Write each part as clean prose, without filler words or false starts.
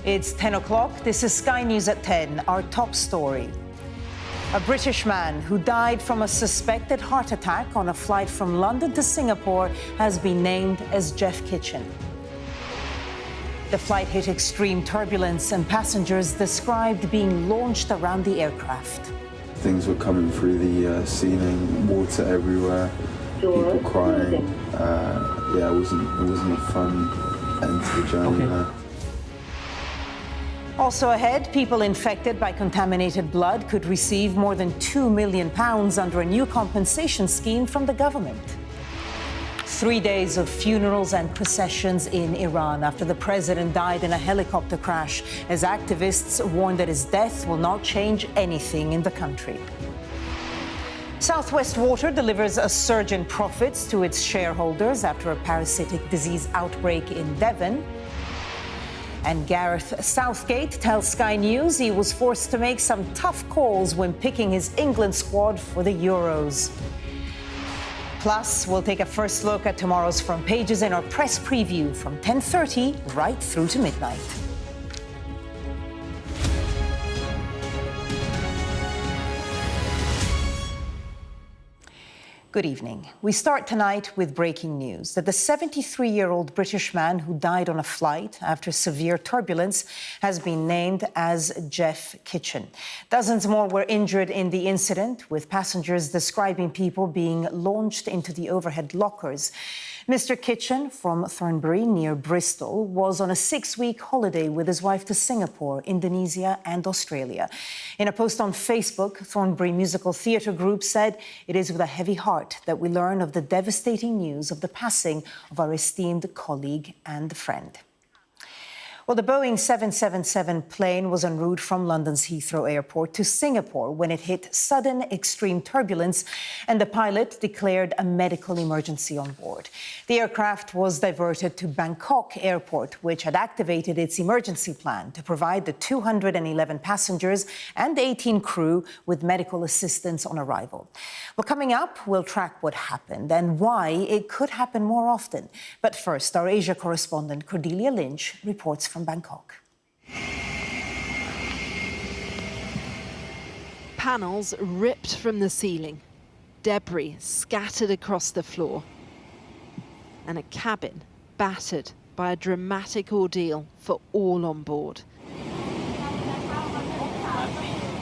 It's 10 o'clock. This is Sky News at 10. Our top story. A British man who died from a suspected heart attack on a flight from London to Singapore has been named as Geoff Kitchen. The flight hit extreme turbulence and passengers described being launched around the aircraft. Things were coming through the ceiling, water everywhere, people crying. It wasn't a fun end to the journey there. Also ahead, people infected by contaminated blood could receive more than £2 million under a new compensation scheme from the government. 3 days of funerals and processions in Iran after the president died in a helicopter crash, as activists warn that his death will not change anything in the country. Southwest Water delivers a surge in profits to its shareholders after a parasitic disease outbreak in Devon. And Gareth Southgate tells Sky News he was forced to make some tough calls when picking his England squad for the Euros. Plus, we'll take a first look at tomorrow's front pages in our press preview from 10:30 right through to midnight. Good evening. We start tonight with breaking news that the 73-year-old British man who died on a flight after severe turbulence has been named as Geoff Kitchen. Dozens more were injured in the incident, with passengers describing people being launched into the overhead lockers. Mr. Kitchen, from Thornbury near Bristol, was on a 6-week holiday with his wife to Singapore, Indonesia and Australia. In a post on Facebook, Thornbury Musical Theatre Group said, "It is with a heavy heart that we learn of the devastating news of the passing of our esteemed colleague and friend." Well, the Boeing 777 plane was en route from London's Heathrow Airport to Singapore when it hit sudden extreme turbulence and the pilot declared a medical emergency on board. The aircraft was diverted to Bangkok Airport, which had activated its emergency plan to provide the 211 passengers and 18 crew with medical assistance on arrival. Well, coming up, we'll track what happened and why it could happen more often. But first, our Asia correspondent Cordelia Lynch reports from Bangkok. Panels ripped from the ceiling, debris scattered across the floor, and a cabin battered by a dramatic ordeal for all on board.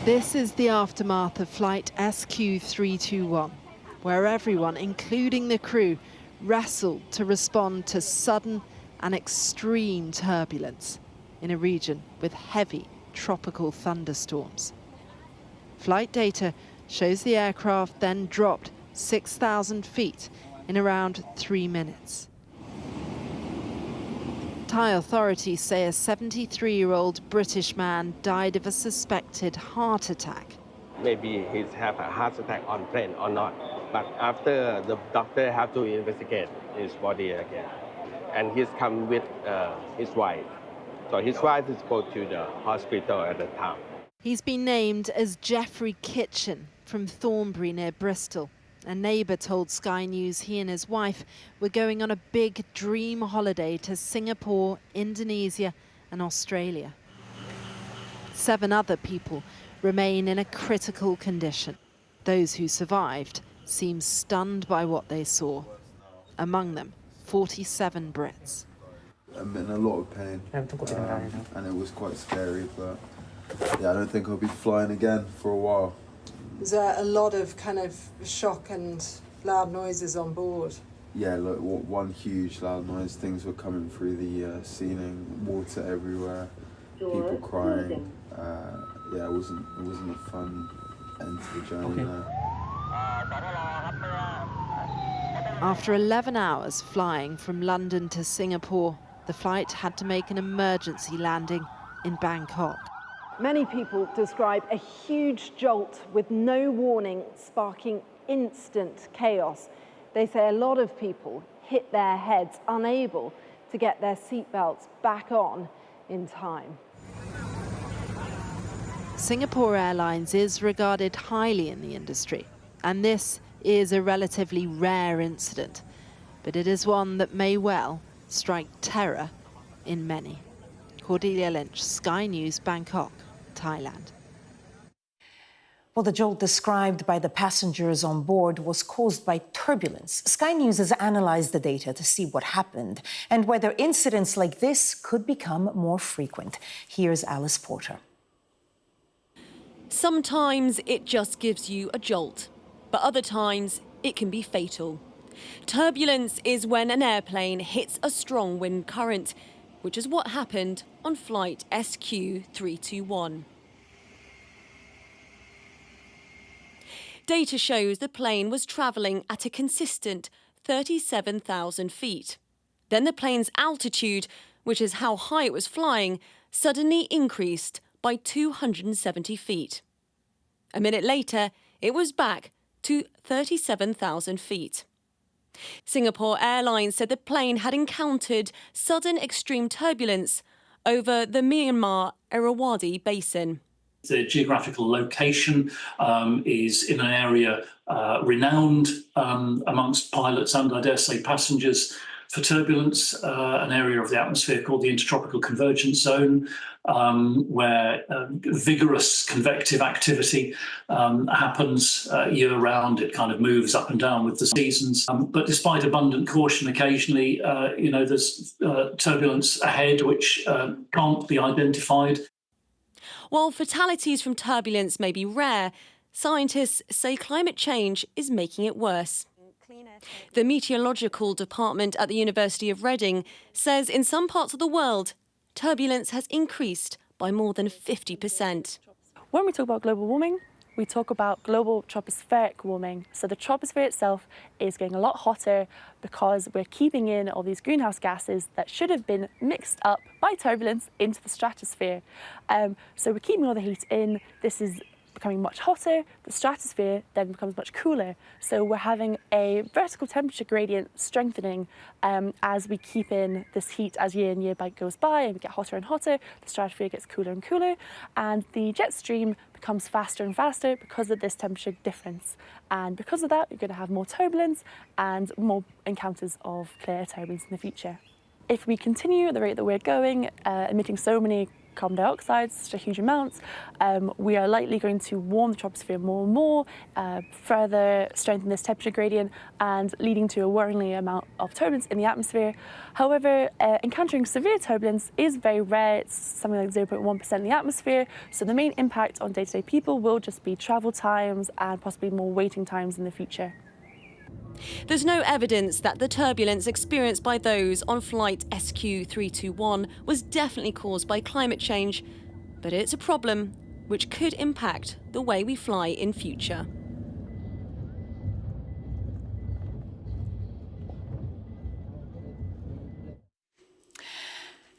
This is the aftermath of flight SQ321, where everyone, including the crew, wrestled to respond to sudden and extreme turbulence in a region with heavy tropical thunderstorms. Flight data shows the aircraft then dropped 6,000 feet in around 3 minutes. Thai authorities say a 73-year-old British man died of a suspected heart attack. Maybe he's have a heart attack on plane or not, but after the doctor have to investigate his body again. And he's come with his wife. So his wife is go to the hospital at the time. He's been named as Geoffrey Kitchen from Thornbury near Bristol. A neighbour told Sky News he and his wife were going on a big dream holiday to Singapore, Indonesia and Australia. 7 other people remain in a critical condition. Those who survived seem stunned by what they saw. Among them, 47 Brits. I'm in a lot of pain, and it was quite scary, but yeah, I don't think I'll be flying again for a while. Was there a lot of kind of shock and loud noises on board? Yeah, look, one huge loud noise. Things were coming through the ceiling, water everywhere, people crying. It wasn't a fun end to the journey there. After 11 hours flying from London to Singapore, the flight had to make an emergency landing in Bangkok. Many people describe a huge jolt with no warning, sparking instant chaos. They say a lot of people hit their heads, unable to get their seatbelts back on in time. Singapore Airlines is regarded highly in the industry, and this is a relatively rare incident, but it is one that may well strike terror in many. Cordelia Lynch, Sky News, Bangkok, Thailand. Well, the jolt described by the passengers on board was caused by turbulence. Sky News has analysed the data to see what happened and whether incidents like this could become more frequent. Here's Alice Porter. Sometimes it just gives you a jolt, but other times it can be fatal. Turbulence is when an airplane hits a strong wind current, which is what happened on flight SQ321. Data shows the plane was travelling at a consistent 37,000 feet. Then the plane's altitude, which is how high it was flying, suddenly increased by 270 feet. A minute later, it was back to 37,000 feet. Singapore Airlines said the plane had encountered sudden extreme turbulence over the Myanmar Irrawaddy Basin. The geographical location is in an area renowned amongst pilots and, I dare say, passengers for turbulence, an area of the atmosphere called the Intertropical Convergence Zone, where vigorous convective activity happens year-round. It kind of moves up and down with the seasons. But despite abundant caution occasionally, there's turbulence ahead which can't be identified. While fatalities from turbulence may be rare, scientists say climate change is making it worse. The meteorological department at the University of Reading says in some parts of the world, turbulence has increased by more than 50%. When we talk about global warming, we talk about global tropospheric warming. So the troposphere itself is getting a lot hotter because we're keeping in all these greenhouse gases that should have been mixed up by turbulence into the stratosphere. So we're keeping all the heat in. This is becoming much hotter. The stratosphere then becomes much cooler. So we're having a vertical temperature gradient strengthening as we keep in this heat as year and year goes by and we get hotter and hotter. The stratosphere gets cooler and cooler, and the jet stream becomes faster and faster because of this temperature difference. And because of that, you're going to have more turbulence and more encounters of clear air turbulence in the future. If we continue at the rate that we're going, emitting so many carbon dioxide, such a huge amounts, we are likely going to warm the troposphere more and more, further strengthen this temperature gradient and leading to a worryingly amount of turbulence in the atmosphere. However, encountering severe turbulence is very rare. It's something like 0.1% in the atmosphere. So the main impact on day-to-day people will just be travel times and possibly more waiting times in the future. There's no evidence that the turbulence experienced by those on flight SQ321 was definitely caused by climate change, but it's a problem which could impact the way we fly in future.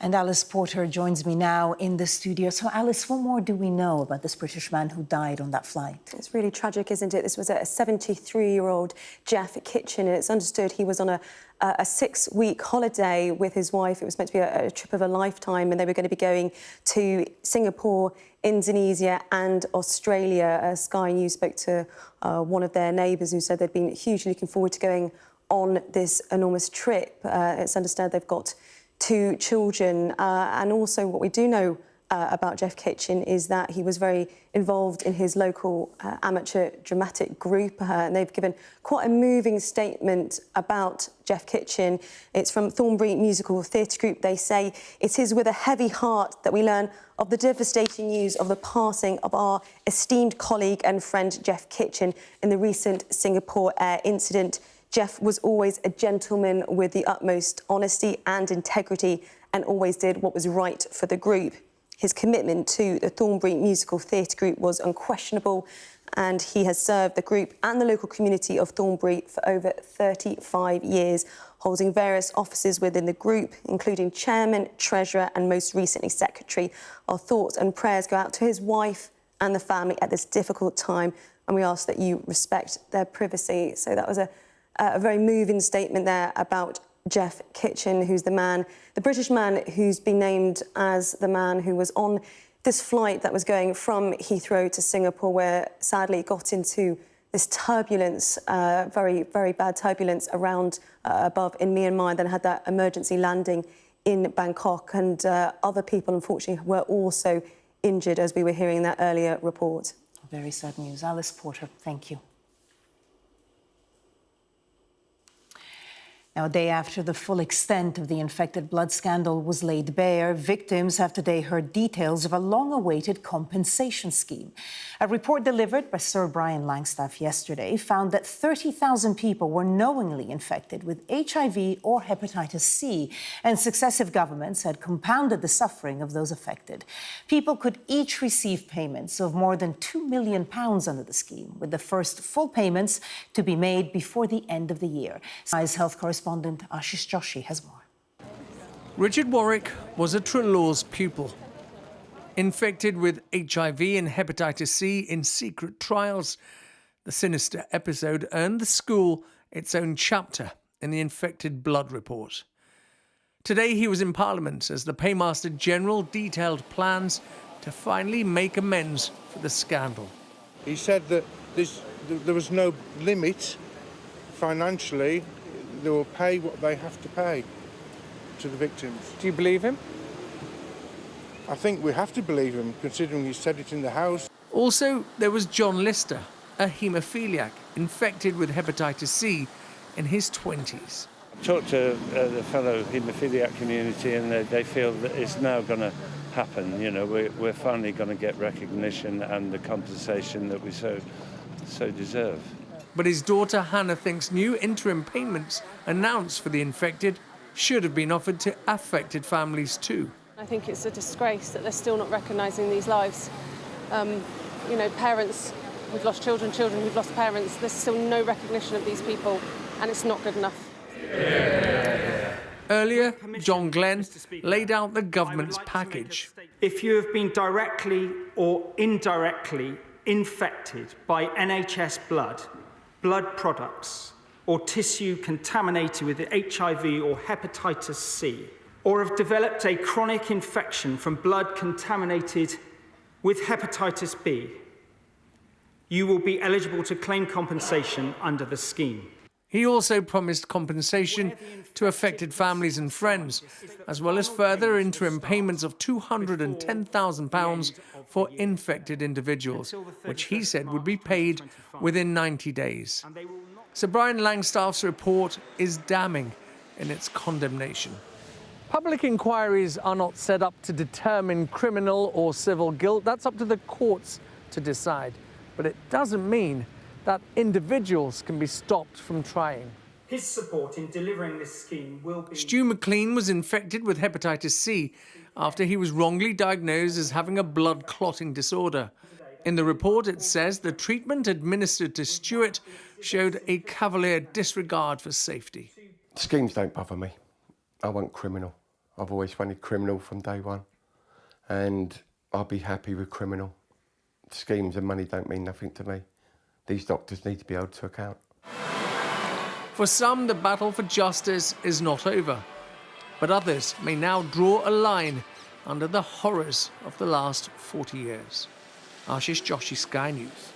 And Alice Porter joins me now in the studio. So, Alice, what more do we know about this British man who died on that flight? It's really tragic, isn't it? This was a 73-year-old Geoff Kitchen, and it's understood he was on a 6-week holiday with his wife. It was meant to be a trip of a lifetime, and they were going to be going to Singapore, Indonesia and Australia. Sky News spoke to one of their neighbours who said they'd been hugely looking forward to going on this enormous trip. It's understood they've got 2 children, and also what we do know about Geoff Kitchen is that he was very involved in his local amateur dramatic group, and they've given quite a moving statement about Geoff Kitchen. It's from Thornbury Musical Theatre Group. They say, "It is with a heavy heart that we learn of the devastating news of the passing of our esteemed colleague and friend Geoff Kitchen in the recent Singapore Air incident. Geoff was always a gentleman with the utmost honesty and integrity and always did what was right for the group. His commitment to the Thornbury Musical Theatre Group was unquestionable, and he has served the group and the local community of Thornbury for over 35 years, holding various offices within the group, including chairman, treasurer and most recently secretary. Our thoughts and prayers go out to his wife and the family at this difficult time, and we ask that you respect their privacy." So that was a very moving statement there about Geoff Kitchen, who's the British man who's been named as the man who was on this flight that was going from Heathrow to Singapore, where sadly it got into this turbulence, very, very bad turbulence around above in Myanmar, and then had that emergency landing in Bangkok, and other people, unfortunately, were also injured, as we were hearing in that earlier report. Very sad news. Alice Porter, thank you. Now, a day after the full extent of the infected blood scandal was laid bare, victims have today heard details of a long-awaited compensation scheme. A report delivered by Sir Brian Langstaff yesterday found that 30,000 people were knowingly infected with HIV or hepatitis C, and successive governments had compounded the suffering of those affected. People could each receive payments of more than £2 million under the scheme, with the first full payments to be made before the end of the year. Sky's health correspondent Ashish Joshi has more. Richard Warwick was a Trelaw's pupil. Infected with HIV and hepatitis C in secret trials, the sinister episode earned the school its own chapter in the infected blood report. Today he was in Parliament as the Paymaster General detailed plans to finally make amends for the scandal. He said that there was no limit financially. They will pay what they have to pay to the victims. Do you believe him? I think we have to believe him, considering he said it in the House. Also, there was John Lister, a haemophiliac infected with hepatitis C in his 20s. I talked to the fellow haemophiliac community, and they feel that it's now going to happen. You know, we're finally going to get recognition and the compensation that we so deserve. But his daughter Hannah thinks new interim payments announced for the infected should have been offered to affected families too. I think it's a disgrace that they're still not recognising these lives. You know, parents who've lost children, children who've lost parents, there's still no recognition of these people, and it's not good enough. Earlier, John Glenn laid out the government's package. If you have been directly or indirectly infected by NHS blood products, or tissue contaminated with HIV or hepatitis C, or have developed a chronic infection from blood contaminated with hepatitis B, you will be eligible to claim compensation under the scheme. He also promised compensation to affected families and friends, as well as further interim payments of £210,000 for infected individuals, which he said would be paid within 90 days. Sir Brian Langstaff's report is damning in its condemnation. Public inquiries are not set up to determine criminal or civil guilt. That's up to the courts to decide. But it doesn't mean that individuals can be stopped from trying. His support in delivering this scheme will be... Stu McLean was infected with hepatitis C after he was wrongly diagnosed as having a blood clotting disorder. In the report, it says the treatment administered to Stuart showed a cavalier disregard for safety. Schemes don't bother me. I want criminal. I've always wanted criminal from day one, and I'll be happy with criminal. Schemes and money don't mean nothing to me. These doctors need to be held to account. For some, the battle for justice is not over, but others may now draw a line under the horrors of the last 40 years. Ashish Joshi, Sky News.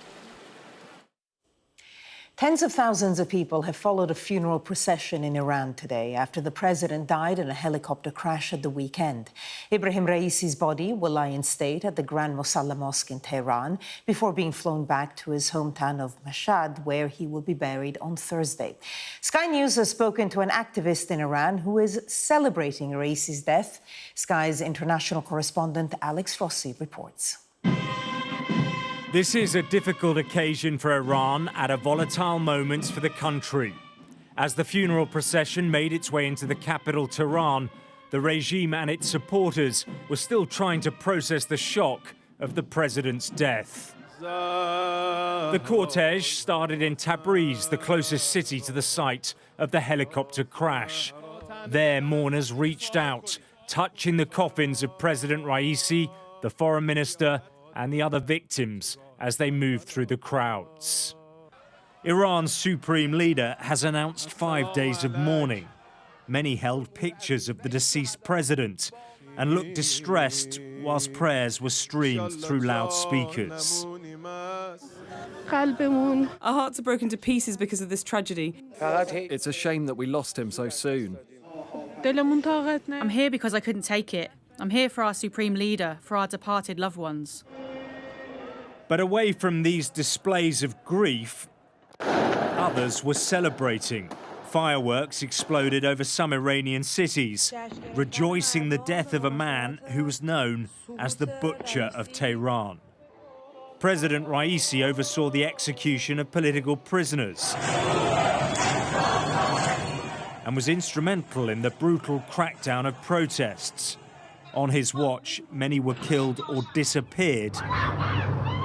Tens of thousands of people have followed a funeral procession in Iran today after the president died in a helicopter crash at the weekend. Ibrahim Raisi's body will lie in state at the Grand Mosalla Mosque in Tehran before being flown back to his hometown of Mashhad, where he will be buried on Thursday. Sky News has spoken to an activist in Iran who is celebrating Raisi's death. Sky's international correspondent Alex Rossi reports. This is a difficult occasion for Iran at a volatile moment for the country. As the funeral procession made its way into the capital, Tehran, the regime and its supporters were still trying to process the shock of the president's death. The cortege started in Tabriz, the closest city to the site of the helicopter crash. There, mourners reached out, touching the coffins of President Raisi, the foreign minister, and the other victims as they moved through the crowds. Iran's supreme leader has announced 5 days of mourning. Many held pictures of the deceased president and looked distressed whilst prayers were streamed through loudspeakers. Our hearts are broken to pieces because of this tragedy. It's a shame that we lost him so soon. I'm here because I couldn't take it. I'm here for our supreme leader, for our departed loved ones. But away from these displays of grief, others were celebrating. Fireworks exploded over some Iranian cities, rejoicing the death of a man who was known as the Butcher of Tehran. President Raisi oversaw the execution of political prisoners and was instrumental in the brutal crackdown of protests. On his watch, many were killed or disappeared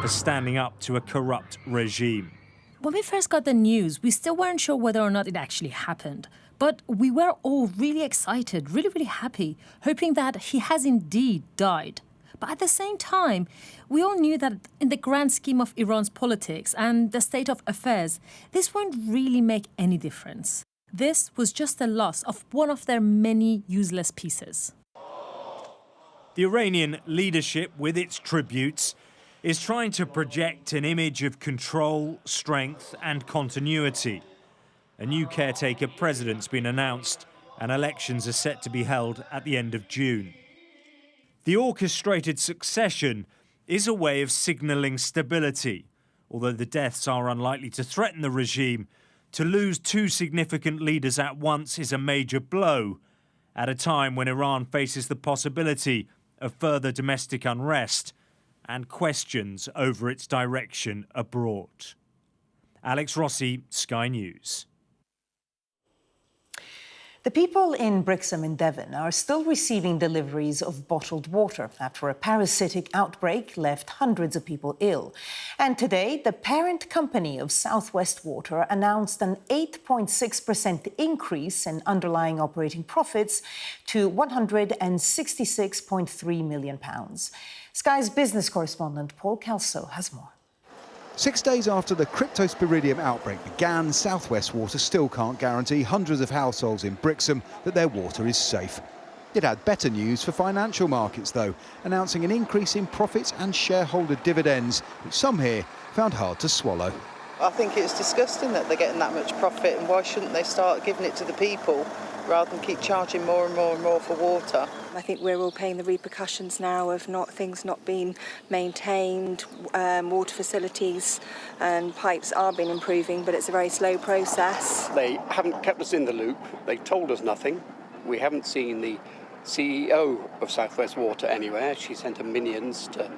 for standing up to a corrupt regime. When we first got the news, we still weren't sure whether or not it actually happened. But we were all really excited, really happy, hoping that he has indeed died. But at the same time, we all knew that in the grand scheme of Iran's politics and the state of affairs, this won't really make any difference. This was just the loss of one of their many useless pieces. The Iranian leadership, with its tributes, is trying to project an image of control, strength and continuity. A new caretaker president's been announced and elections are set to be held at the end of June. The orchestrated succession is a way of signalling stability. Although the deaths are unlikely to threaten the regime, to lose two significant leaders at once is a major blow at a time when Iran faces the possibility of further domestic unrest and questions over its direction abroad. Alex Rossi, Sky News. The people in Brixham in Devon are still receiving deliveries of bottled water after a parasitic outbreak left hundreds of people ill. And today, the parent company of South West Water announced an 8.6% increase in underlying operating profits to £166.3 million. Sky's business correspondent Paul Kelso has more. 6 days after the cryptosporidium outbreak began, South West Water still can't guarantee hundreds of households in Brixham that their water is safe. It had better news for financial markets, though, announcing an increase in profits and shareholder dividends, which some here found hard to swallow. I think it's disgusting that they're getting that much profit, and why shouldn't they start giving it to the people rather than keep charging more and more and more for water? I think we're all paying the repercussions now of things not being maintained. Water facilities and pipes are been improving, but it's a very slow process. They haven't kept us in the loop. They told us nothing. We haven't seen the CEO of South West Water anywhere. She sent her minions to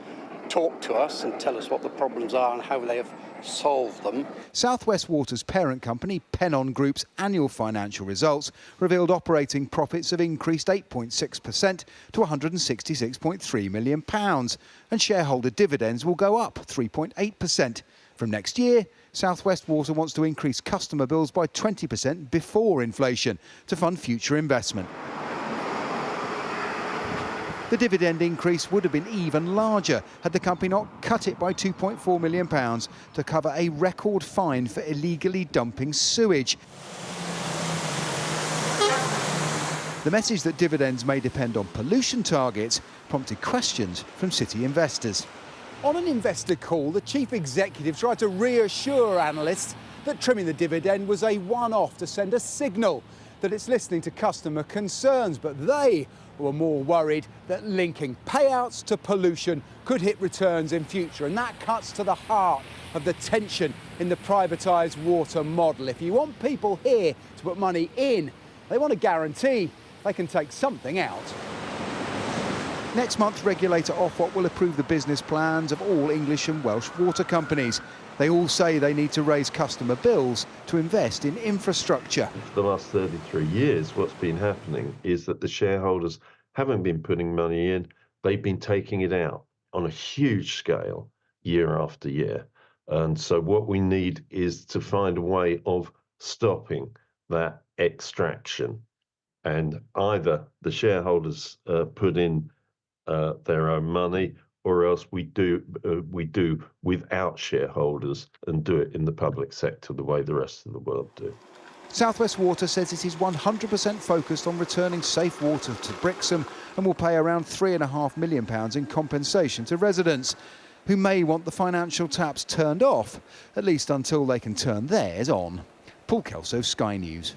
talk to us and tell us what the problems are and how they have solved them. South West Water's parent company, Pennon Group's annual financial results revealed operating profits have increased 8.6% to £166.3 million, and shareholder dividends will go up 3.8%. From next year, South West Water wants to increase customer bills by 20% before inflation to fund future investment. The dividend increase would have been even larger had the company not cut it by £2.4 million to cover a record fine for illegally dumping sewage. The message that dividends may depend on pollution targets prompted questions from city investors. On an investor call, the chief executive tried to reassure analysts that trimming the dividend was a one-off to send a signal that it's listening to customer concerns, but they were more worried that linking payouts to pollution could hit returns in future, and that cuts to the heart of the tension in the privatised water model. If you want people here to put money in, they want a guarantee they can take something out. Next month, regulator Ofwat will approve the business plans of all English and Welsh water companies. They all say they need to raise customer bills to invest in infrastructure. For the last 33 years, what's been happening is that the shareholders haven't been putting money in, they've been taking it out on a huge scale year after year. And so what we need is to find a way of stopping that extraction. And either the shareholders put in their own money, or else we do without shareholders and do it in the public sector the way the rest of the world do. South West Water says it is 100% focused on returning safe water to Brixham and will pay around £3.5 million in compensation to residents who may want the financial taps turned off, at least until they can turn theirs on. Paul Kelso, Sky News.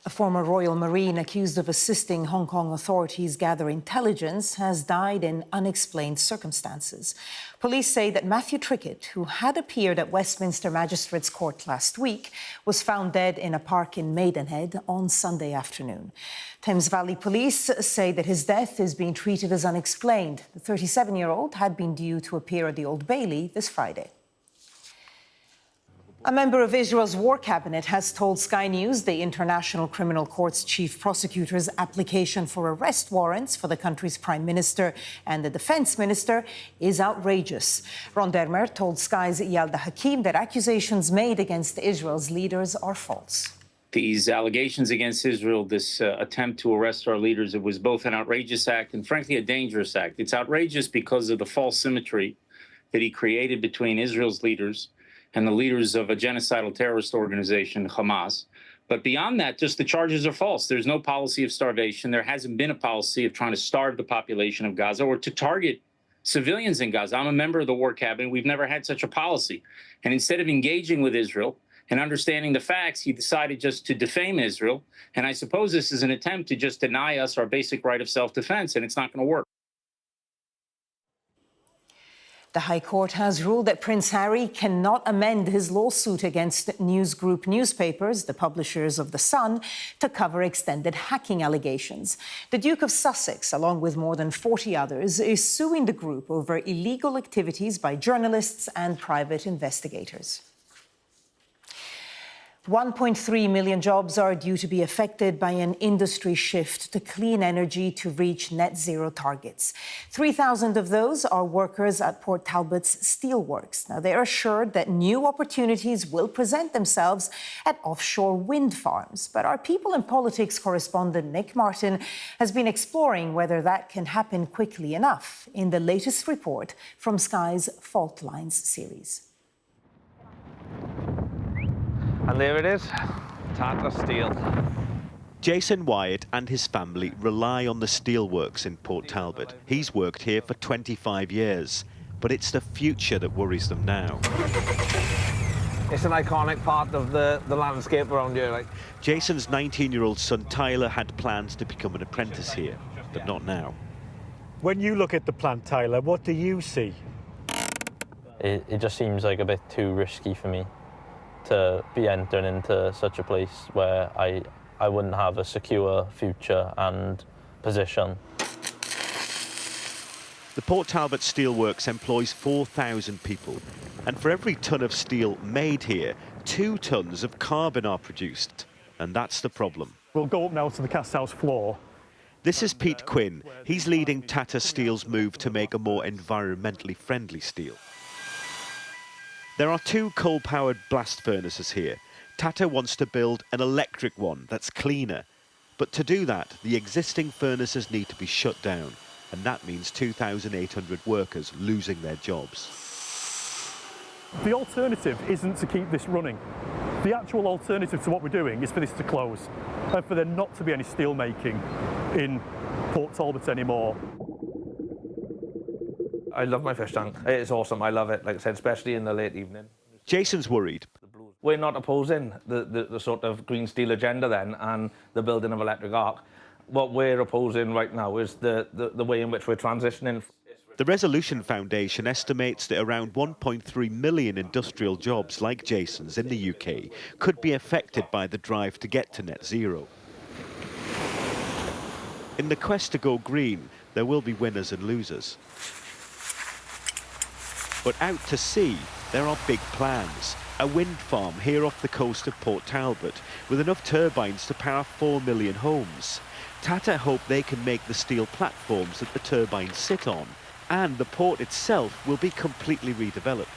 A former Royal Marine accused of assisting Hong Kong authorities gather intelligence has died in unexplained circumstances. Police say that Matthew Trickett, who had appeared at Westminster Magistrates Court last week, was found dead in a park in Maidenhead on Sunday afternoon. Thames Valley Police say that his death is being treated as unexplained. The 37-year-old had been due to appear at the Old Bailey this Friday. A member of Israel's war cabinet has told Sky News the International Criminal Court's chief prosecutor's application for arrest warrants for the country's prime minister and the defense minister is outrageous. Ron Dermer told Sky's Yalda Hakim that accusations made against Israel's leaders are false. These allegations against Israel, this attempt to arrest our leaders, it was both an outrageous act and, frankly, a dangerous act. It's outrageous because of the false symmetry that he created between Israel's leaders and the leaders of a genocidal terrorist organization, Hamas. But beyond that, just the charges are false. There's no policy of starvation. There hasn't been a policy of trying to starve the population of Gaza or to target civilians in Gaza. I'm a member of the war cabinet. We've never had such a policy. And instead of engaging with Israel and understanding the facts, he decided just to defame Israel. And I suppose this is an attempt to just deny us our basic right of self-defense, and it's not going to work. The High Court has ruled that Prince Harry cannot amend his lawsuit against News Group newspapers, the publishers of The Sun, to cover extended hacking allegations. The Duke of Sussex, along with more than 40 others, is suing the group over illegal activities by journalists and private investigators. 1.3 million jobs are due to be affected by an industry shift to clean energy to reach net zero targets. 3,000 of those are workers at Port Talbot's steelworks. Now, they're assured that new opportunities will present themselves at offshore wind farms. But our People and Politics correspondent Nick Martin has been exploring whether that can happen quickly enough in the latest report from Sky's Fault Lines series. And there it is, Tata Steel. Jason Wyatt and his family rely on the steelworks in Port Talbot. He's worked here for 25 years, but it's the future that worries them now. It's an iconic part of the landscape around here. Like. Jason's 19-year-old son Tyler had plans to become an apprentice here, but not now. When you look at the plant, Tyler, what do you see? It just seems like a bit too risky for me to be entering into such a place where I wouldn't have a secure future and position. The Port Talbot Steelworks employs 4,000 people, and for every tonne of steel made here, 2 tonnes of carbon are produced, and that's the problem. We'll go up now to the cast house floor. This is Pete Quinn. He's leading Tata Steel's move to make a more environmentally friendly steel. There are 2 coal-powered blast furnaces here. Tata wants to build an electric one that's cleaner. But to do that, the existing furnaces need to be shut down, and that means 2,800 workers losing their jobs. The alternative isn't to keep this running. The actual alternative to what we're doing is for this to close, and for there not to be any steel making in Port Talbot anymore. I love my fish tank. It's awesome. I love it, like I said, especially in the late evening. Jason's worried. We're not opposing the sort of green steel agenda then and the building of electric arc. What we're opposing right now is the way in which we're transitioning. The Resolution Foundation estimates that around 1.3 million industrial jobs like Jason's in the UK could be affected by the drive to get to net zero. In the quest to go green, there will be winners and losers. But out to sea, there are big plans. A wind farm here off the coast of Port Talbot with enough turbines to power 4 million homes. Tata hope they can make the steel platforms that the turbines sit on, and the port itself will be completely redeveloped.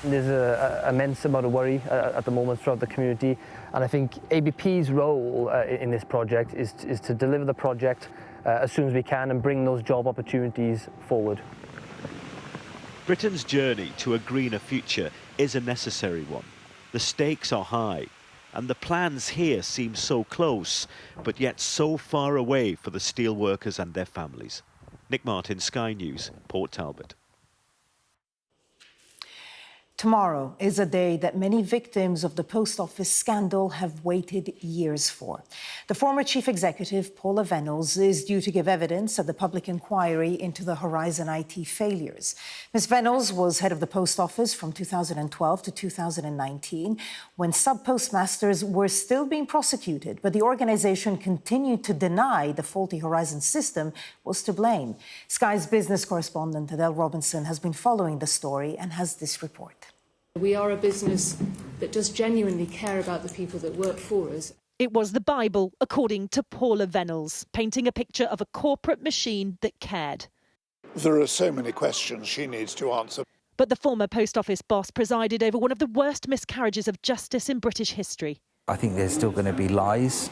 There's an immense amount of worry at the moment throughout the community, and I think ABP's role in this project is to deliver the project as soon as we can and bring those job opportunities forward. Britain's journey to a greener future is a necessary one. The stakes are high, and the plans here seem so close, but yet so far away for the steelworkers and their families. Nick Martin, Sky News, Port Talbot. Tomorrow is a day that many victims of the post office scandal have waited years for. The former chief executive, Paula Venables, is due to give evidence at the public inquiry into the Horizon IT failures. Ms. Venables was head of the post office from 2012 to 2019, when sub-postmasters were still being prosecuted, but the organization continued to deny the faulty Horizon system was to blame. Sky's business correspondent, Adele Robinson, has been following the story and has this report. We are a business that does genuinely care about the people that work for us. It was the Bible, according to Paula Venables, painting a picture of a corporate machine that cared. There are so many questions she needs to answer. But the former post office boss presided over one of the worst miscarriages of justice in British history. I think there's still going to be lies.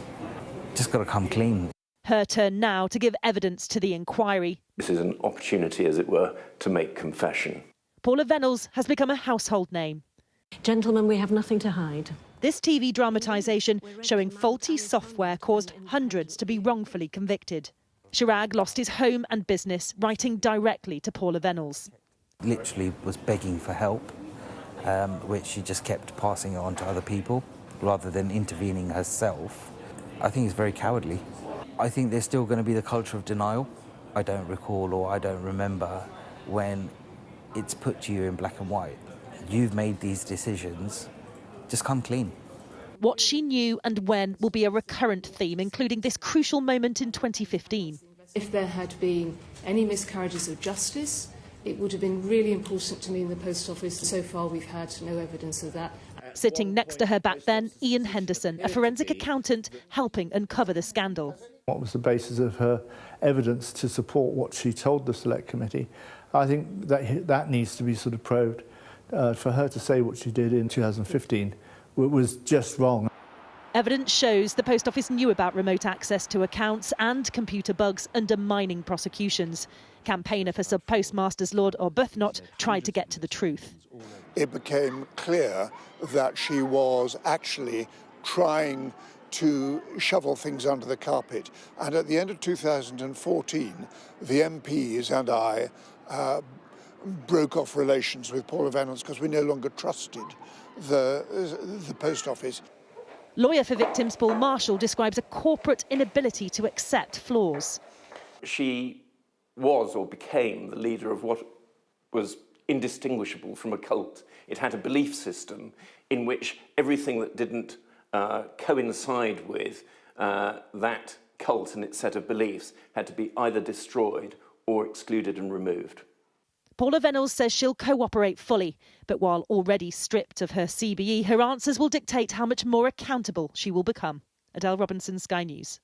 Just got to come clean. Her turn now to give evidence to the inquiry. This is an opportunity, as it were, to make confession. Paula Venables has become a household name. Gentlemen, we have nothing to hide. This TV dramatisation showing faulty software caused hundreds to be wrongfully convicted. Chirag lost his home and business, writing directly to Paula Venables. Literally was begging for help, which she just kept passing it on to other people rather than intervening herself. I think it's very cowardly. I think there's still going to be the culture of denial. I don't recall or I don't remember when it's put to you in black and white. You've made these decisions, just come clean. What she knew and when will be a recurrent theme, including this crucial moment in 2015. If there had been any miscarriages of justice, it would have been really important to me in the post office. So far, we've had no evidence of that. Sitting next to her back then, Ian Henderson, a forensic accountant helping uncover the scandal. What was the basis of her evidence to support what she told the Select Committee? I think that needs to be sort of probed. For her to say what she did in 2015 was just wrong. Evidence shows the post office knew about remote access to accounts and computer bugs undermining prosecutions. Campaigner for sub-postmasters Lord Arbuthnot tried to get to the truth. It became clear that she was actually trying to shovel things under the carpet. And at the end of 2014, the MPs and I broke off relations with Paula Venables because we no longer trusted the post office. Lawyer for victims Paul Marshall describes a corporate inability to accept flaws. She was or became the leader of what was indistinguishable from a cult. It had a belief system in which everything that didn't coincide with that cult and its set of beliefs had to be either destroyed or excluded and removed. Paula Venables says she'll cooperate fully, but while already stripped of her CBE, her answers will dictate how much more accountable she will become. Adele Robinson, Sky News.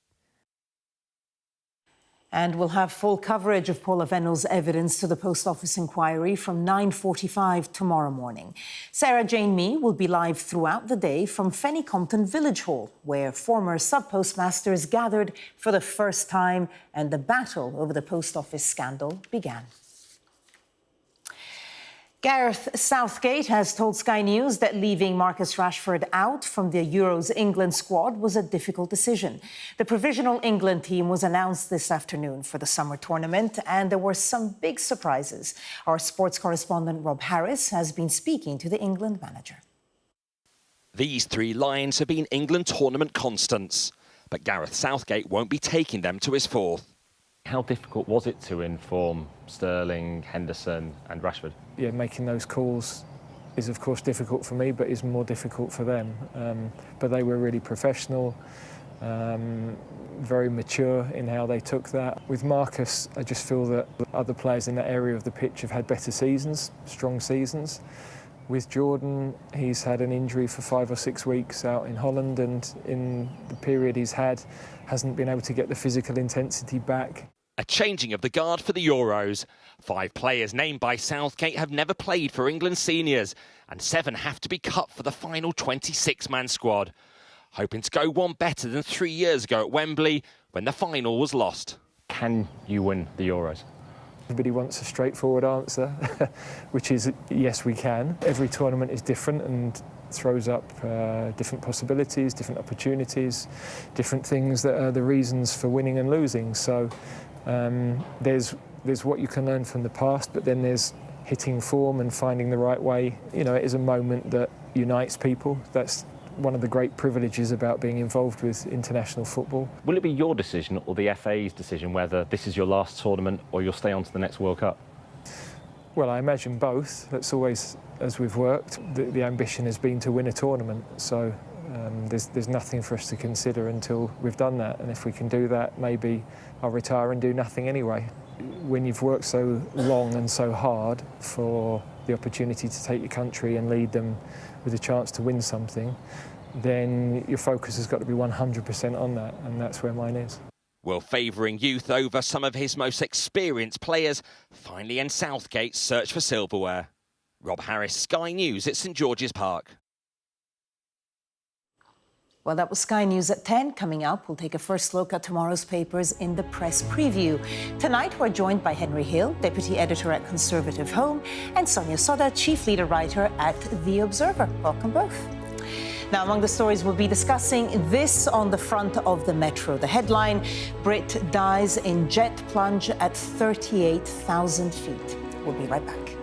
And we'll have full coverage of Paula Venables' evidence to the post office inquiry from 9:45 tomorrow morning. Sarah Jane Mee will be live throughout the day from Fenny Compton Village Hall, where former sub-postmasters gathered for the first time and the battle over the post office scandal began. Gareth Southgate has told Sky News that leaving Marcus Rashford out from the Euros England squad was a difficult decision. The provisional England team was announced this afternoon for the summer tournament, and there were some big surprises. Our sports correspondent Rob Harris has been speaking to the England manager. These three Lions have been England tournament constants, but Gareth Southgate won't be taking them to his fourth. How difficult was it to inform Sterling, Henderson and Rashford? Yeah, making those calls is of course difficult for me, but is more difficult for them. But they were really professional, very mature in how they took that. With Marcus, I just feel that other players in that area of the pitch have had better seasons, strong seasons. With Jordan, he's had an injury for 5 or 6 weeks out in Holland, and in the period he's had, hasn't been able to get the physical intensity back. A changing of the guard for the Euros. 5 players named by Southgate have never played for England seniors, and 7 have to be cut for the final 26-man squad. Hoping to go one better than 3 years ago at Wembley, when the final was lost. Can you win the Euros? Everybody wants a straightforward answer, which is yes, we can. Every tournament is different and throws up different possibilities, different opportunities, different things that are the reasons for winning and losing. So there's what you can learn from the past, but then there's hitting form and finding the right way. You know, it is a moment that unites people. That's one of the great privileges about being involved with international football. Will it be your decision or the FA's decision whether this is your last tournament or you'll stay on to the next World Cup? Well, I imagine both. That's always, as we've worked, the ambition has been to win a tournament. So there's nothing for us to consider until we've done that. And if we can do that, maybe I'll retire and do nothing anyway. When you've worked so long and so hard for the opportunity to take your country and lead them with a chance to win something, then your focus has got to be 100% on that, and that's where mine is. Well, favouring youth over some of his most experienced players, finally ends Southgate's search for silverware. Rob Harris, Sky News at St George's Park. Well, that was Sky News at 10. Coming up, we'll take a first look at tomorrow's papers in the press preview. Tonight, we're joined by Henry Hill, Deputy Editor at Conservative Home, and Sonia Soda, Chief Leader Writer at The Observer. Welcome both. Now, among the stories we'll be discussing, this on the front of the Metro. The headline, Brit dies in jet plunge at 38,000 feet. We'll be right back.